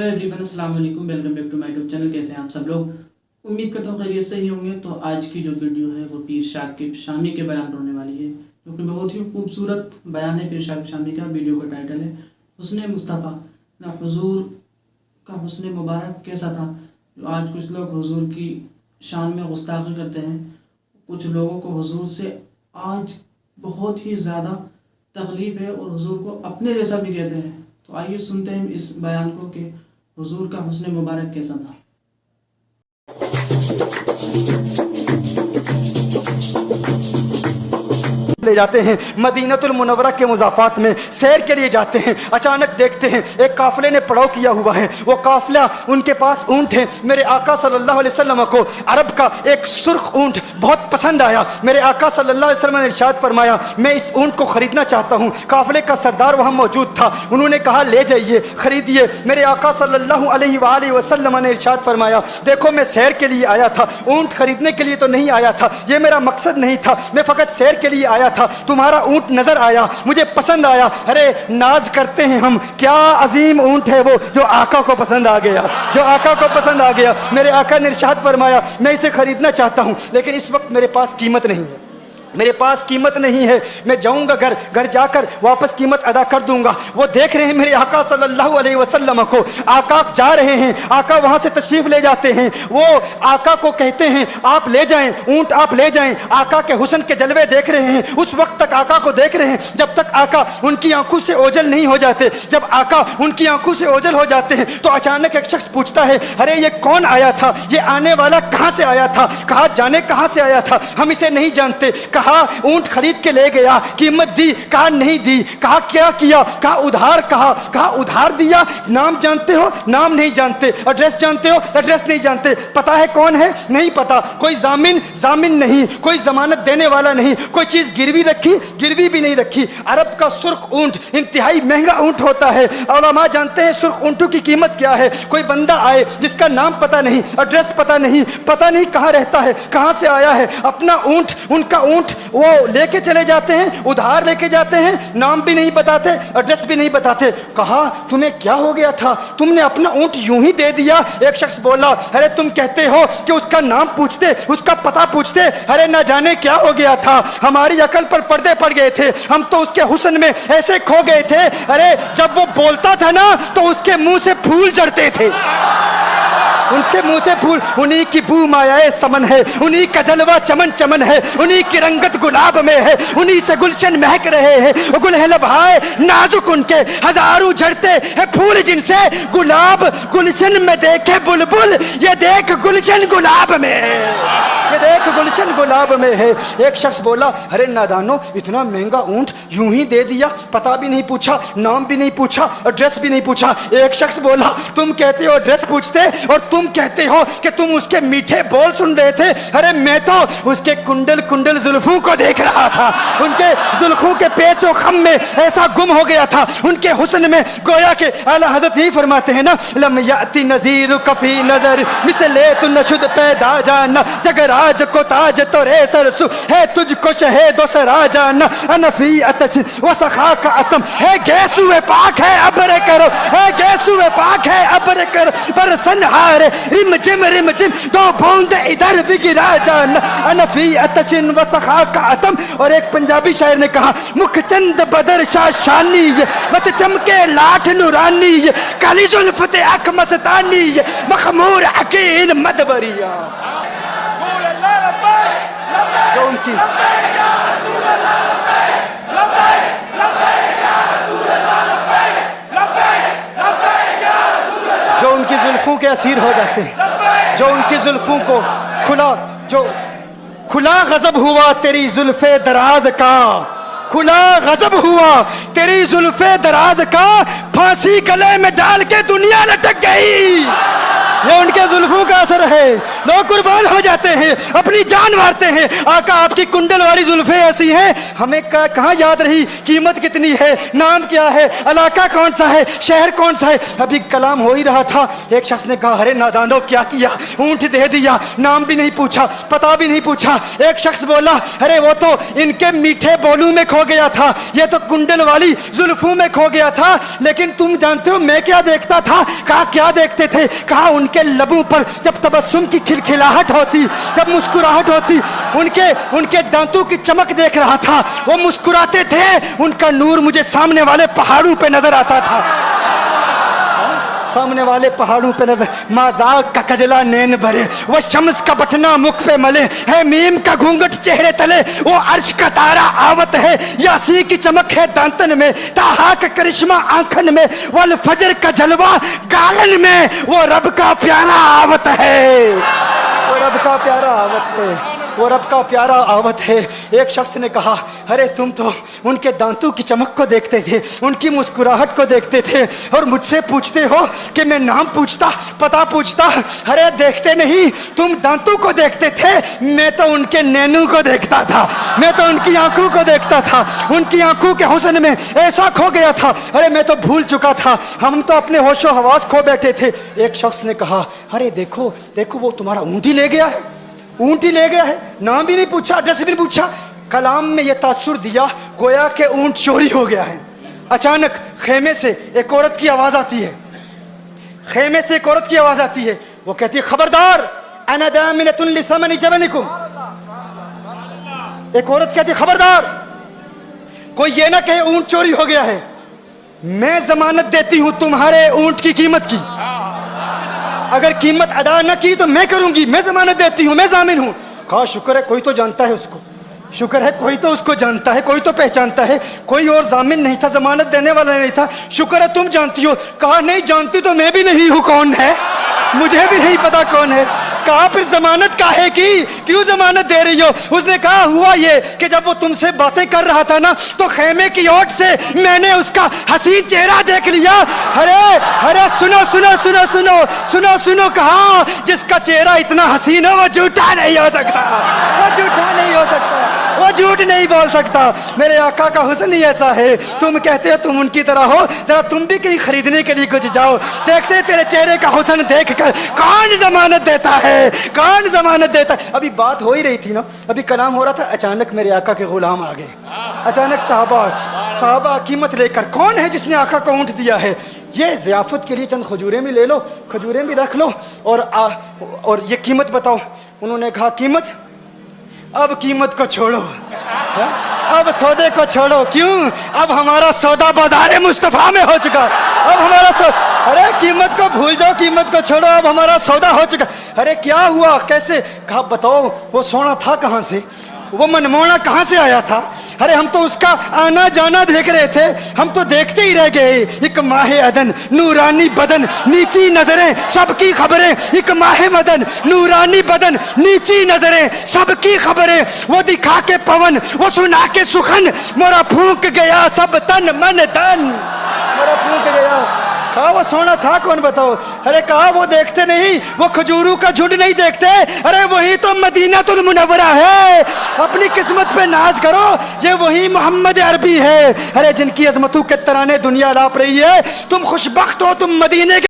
Hello everyone, अस्सलाम वालेकुम, welcome back to my YouTube channel. कैसे हैं आप सब लोग? उम्मीद करता हूँ खैरियत से ही होंगे। तो आज की जो वीडियो है वो पीर शाकिब शामी के बयान पर होने वाली है, क्योंकि बहुत ही खूबसूरत बयान है पीर शाकिब शामी का। वीडियो का टाइटल है हुस्न मुस्तफ़ा, ना हुजूर का हुस्न मुबारक कैसा था। जो आज कुछ लोग हुजूर की शान में गुस्ताखी करते हैं, कुछ लोगों को हुजूर से आज बहुत ही ज़्यादा तकलीफ़ है और हुजूर को अपने जैसा भी कहते हैं। तो आइए सुनते हैं इस बयान को कि हुजूर का हुस्न मुबारक कैसा था। ले जाते हैं मदीनतुल मुनव्वरा के मुज़ाफ़ात में सैर के लिए जाते हैं। अचानक देखते हैं एक काफ़िले ने पड़ाव किया हुआ है। वो काफ़िला, उनके पास ऊँट है। मेरे आका सल्लल्लाहु अलैहि वसल्लम को अरब का एक सुर्ख ऊँट बहुत पसंद आया। मेरे आका सल्लल्लाहु अलैहि वसल्लम ने इरशाद फरमाया, मैं इस ऊँट को ख़रीदना चाहता हूँ। काफ़िले का सरदार वहाँ मौजूद था। उन्होंने कहा, ले जाइए, ख़रीदिए। मेरे आका सल्लल्लाहु अलैहि वसल्लम ने इरशाद फरमाया, देखो मैं सैर के लिए आया था, ऊँट खरीदने के लिए तो नहीं आया था। ये मेरा मकसद नहीं था, मैं फ़कत सैर के लिए आया था। तुम्हारा ऊंट नजर आया, मुझे पसंद आया। अरे नाज करते हैं हम, क्या अजीम ऊंट है वो जो आका को पसंद आ गया, जो आका को पसंद आ गया। मेरे आका ने इरशाद फरमाया, मैं इसे खरीदना चाहता हूं, लेकिन इस वक्त मेरे पास कीमत नहीं है, मेरे पास कीमत नहीं है। मैं जाऊंगा घर जाकर वापस कीमत अदा कर दूंगा। वो देख रहे हैं मेरे आका सल्लल्लाहु अलैहि वसल्लम को। आका जा रहे हैं, आका वहां से तशरीफ ले जाते हैं। वो आका को कहते हैं, आप ले जाएं, ऊंट आप ले जाएं। आका के हुस्न के जलवे देख रहे हैं, उस वक्त तक आका को देख रहे हैं जब तक आका उनकी आंखों से ओझल नहीं हो जाते। जब आका उनकी आंखों से ओझल हो जाते हैं तो अचानक एक शख्स पूछता है, अरे ये कौन आया था, ये आने वाला कहां से आया था? कहा, जाने कहां से आया था, हम इसे नहीं जानते। कहा, ऊंट खरीद के ले गया, कीमत दी, कहा नहीं दी। कहा क्या किया? कहा उधार। कहा उधार दिया। नाम जानते हो? नाम नहीं जानते। एड्रेस जानते हो? एड्रेस नहीं जानते। पता है कौन है? नहीं पता। कोई जामिन नहीं, कोई जमानत देने वाला नहीं, कोई चीज गिरवी रखी, गिरवी भी नहीं रखी। अरब का सुर्ख ऊंट इंतहाई महंगा ऊंट होता है। उलमा जानते हैं सुर्ख ऊंटों की कीमत क्या है। कोई बंदा आए जिसका नाम पता नहीं, एड्रेस पता नहीं कहाँ रहता है, कहाँ से आया है, अपना ऊंट, उनका ऊंट वो लेके चले जाते हैं, उधार लेके जाते हैं, नाम भी नहीं बताते, एड्रेस भी नहीं बताते। कहा, तुम्हें क्या हो गया था, तुमने अपना ऊंट यूं ही दे दिया? एक शख्स बोला, अरे तुम कहते हो कि उसका नाम पूछते, उसका पता पूछते। अरे ना जाने क्या हो गया था, हमारी अकल पर पर्दे पड़ गए थे, हम तो उसके हुस्न में ऐसे खो गए थे। अरे जब वो बोलता था ना तो उसके मुंह से फूल झड़ते थे, उनके मुंह से फूल। उन्हीं की बू मायाए समन है, उन्हीं का जलवा चमन चमन है, उन्हीं की रंगत गुलाब में है, उन्हीं से गुलशन महक रहे हैं। गुल है लभाए नाजुक उनके, हजारों झड़ते हैं फूल जिनसे गुलाब गुलशन में देखे बुलबुल, ये देख गुलशन गुलाब में है, ये देख गुलशन गुलाब में है। एक शख्स बोला, अरे नादानो, इतना महंगा ऊंट यूं ही दे दिया, पता भी नहीं पूछा, नाम भी नहीं पूछा, एड्रेस भी नहीं पूछा। एक शख्स बोला, तुम कहते हो एड्रेस पूछते और तुम कहते हो कि तुम उसके मीठे बोल सुन रहे थे। अरे मैं तो उसके कुंडल कुंडल जुल्फों को देख रहा था, उनके जुल्फों के पेचो खम में ऐसा गुम हो गया था, उनके हुस्न में। गोया के आला हजरत यही फरमाते हैं ना, लम याती नजीर कफी नजर मिसले तु नशुद पैदा जाना, जगराज को ताज तो रे सरसु है, तुझको शहेदो सरा जाना, अनफी अतश व सखा का अतम है, गैसुए पाक है अबरे करो, है गैसुए पाक है अबरे करो, पर सनहारे रिम जिम दो बूंद इधर भी गिरा जाना, अनफी अतशिन व सखा का अतम। और एक पंजाबी शायर ने कहा, मुखचंद बदर शाह शानी, मत चमके लाठ नूरानी, काली जुल्फत अक मस्तानी, मखमूर अकील मदबरिया। जो उनकी जो उनकी जुल्फों के असीर हो जाते हैं, जो उनकी जुल्फों को खुला गजब हुआ तेरी जुल्फे दराज का, खुला गजब हुआ तेरी जुल्फे दराज का, फांसी गले में डाल के दुनिया लटक गई। یہ ان کے زلفوں کا اثر ہے. لوگ قربان ہو جاتے ہیں, اپنی جان مارتے ہیں. آقا آپ کی کنڈل والی زلفیں ایسی ہیں, ہمیں کہاں یاد رہی قیمت کتنی ہے, نام کیا ہے, علاقہ کون سا ہے, شہر کون سا ہے. ابھی کلام ہو ہی رہا تھا, ایک شخص نے کہا ارے نادانو کیا کیا, اونٹ دے دیا, نام بھی نہیں پوچھا, پتہ بھی نہیں پوچھا. ایک شخص بولا ارے وہ تو ان کے میٹھے بولوں میں کھو گیا تھا, یہ تو کنڈل والی زلفوں میں کھو گیا تھا. لیکن تم جانتے ہو میں کیا دیکھتا تھا. کہا کیا دیکھتے تھے. کہا ان کے لبوں پر جب تبسم کی کھلکھلاہٹ ہوتی, جب مسکراہٹ ہوتی, ان کے دانتوں کی چمک دیکھ رہا تھا. وہ مسکراتے تھے, ان کا نور مجھے سامنے والے پہاڑوں پہ نظر آتا تھا. سامنے والے پہاڑوں پہ نظر. مازاق کا کجلا نین بھرے, وہ شمس کا بٹنا مکھ پہ ملے, ہے میم کا گھونگٹ چہرے تلے, وہ عرش کا تارا آوت ہے, یاسی کی چمک ہے دانتن میں, تاہا کا کرشمہ آنکھن میں, والفجر کا جلوہ گالن میں, وہ رب کا پیارا آوت ہے, وہ رب کا پیارا آوت ہے, وہ رب کا پیارا آوت ہے. ایک شخص نے کہا ارے تم تو ان کے دانتوں کی چمک کو دیکھتے تھے, ان کی مسکراہٹ کو دیکھتے تھے, اور مجھ سے پوچھتے ہو کہ میں نام پوچھتا, پتہ پوچھتا. ارے دیکھتے نہیں, تم دانتوں کو دیکھتے تھے, میں تو ان کے نینوں کو دیکھتا تھا, میں تو ان کی آنکھوں کو دیکھتا تھا, ان کی آنکھوں کے حسن میں ایسا کھو گیا تھا. ارے میں تو بھول چکا تھا, ہم تو اپنے ہوش و حواس کھو بیٹھے تھے. ایک شخص نے کہا ارے دیکھو دیکھو وہ تمہارا اونٹ ہی لے گیا ہے, اونٹ ہی لے گیا ہے, نام بھی نہیں پوچھا, ایڈریس بھی نہیں پوچھا. کلام میں یہ تاثر دیا گویا کہ اونٹ چوری ہو گیا ہے. اچانک خیمے سے ایک عورت کی آواز آتی ہے, خیمے سے ایک عورت کی آواز آتی ہے. وہ کہتی ہے خبردار, انا دامنۃ لثمن جبنکم. ایک عورت کہتی ہے خبردار, کوئی یہ نہ کہے اونٹ چوری ہو گیا ہے, میں ضمانت دیتی ہوں تمہارے اونٹ کی قیمت کی. اگر قیمت ادا نہ کی تو میں کروں گی, میں ضمانت دیتی ہوں, میں ضامن ہوں. کہا شکر ہے کوئی تو جانتا ہے اس کو, شکر ہے کوئی تو اس کو جانتا ہے, کوئی تو پہچانتا ہے. کوئی اور ضامن نہیں تھا, ضمانت دینے والا نہیں تھا. شکر ہے تم جانتی ہو. کہا نہیں جانتی تو میں بھی نہیں ہوں, کون ہے مجھے بھی نہیں پتا کون ہے. کہا پھر ضمانت کاہے کی, کیوں ضمانت دے رہی ہو. اس نے کہا ہوا یہ کہ جب وہ تم سے باتیں کر رہا تھا نا, تو خیمے کی اوٹ سے میں نے اس کا حسین چہرہ دیکھ لیا. ارے سنو سنو سنو سنو سنو سنو, کہا جس کا چہرہ اتنا حسین ہو وہ جھوٹا نہیں ہو سکتا, وہ جھوٹا نہیں ہو سکتا, وہ جھوٹ نہیں بول سکتا. میرے آقا کا حسن ہی ایسا ہے. تم کہتے ہو تم ان کی طرح ہو, ذرا تم بھی کہیں خریدنے کے لیے کچھ جاؤ, دیکھتے تیرے چہرے کا حسن دیکھ کر کون ضمانت دیتا ہے, کون ضمانت دیتا ہے. ابھی بات ہو ہی رہی تھی نا, ابھی کلام ہو رہا تھا, اچانک میرے آقا کے غلام آ گئے. اچانک صحابہ قیمت لے کر, کون ہے جس نے آقا کو اونٹ دیا ہے, یہ ضیافت کے لیے چند کھجوریں بھی لے لو, کھجوریں بھی رکھ لو, اور یہ قیمت بتاؤ. انہوں نے کہا قیمت, اب قیمت کو چھوڑو, اب سودے کو چھوڑو. کیوں, اب ہمارا سودا بازار مصطفیٰ میں ہو چکا. اب ہمارا ارے قیمت کو بھول جاؤ, قیمت کو چھوڑو, اب ہمارا سودا ہو چکا. ارے کیا ہوا, کیسے. کہا بتاؤ وہ سونا تھا کہاں سے, وہ منمونا کہاں سے آیا تھا. ارے ہم تو اس کا آنا جانا دیکھ رہے تھے, ہم تو دیکھتے ہی رہ گئے. ایک ماہ عدن, نورانی بدن, نیچی نظریں, سب کی خبریں. ایک ماہ مدن, نورانی بدن, نیچی نظریں, سب کی خبریں. وہ دکھا کے پون, وہ سنا کے سخن, مورا پھونک گیا سب تن من دن, مورا پھونک گیا. کہا وہ سونا تھا کون بتاؤ. ارے کہا وہ دیکھتے نہیں, وہ کھجوروں کا جھنڈ نہیں دیکھتے. ارے وہی تو مدینہ المنورہ ہے, اپنی قسمت پہ ناز کرو, یہ وہی محمد عربی ہے. ارے جن کی عظمتوں کے ترانے دنیا لاپ رہی ہے, تم خوش بخت ہو, تم مدینے کے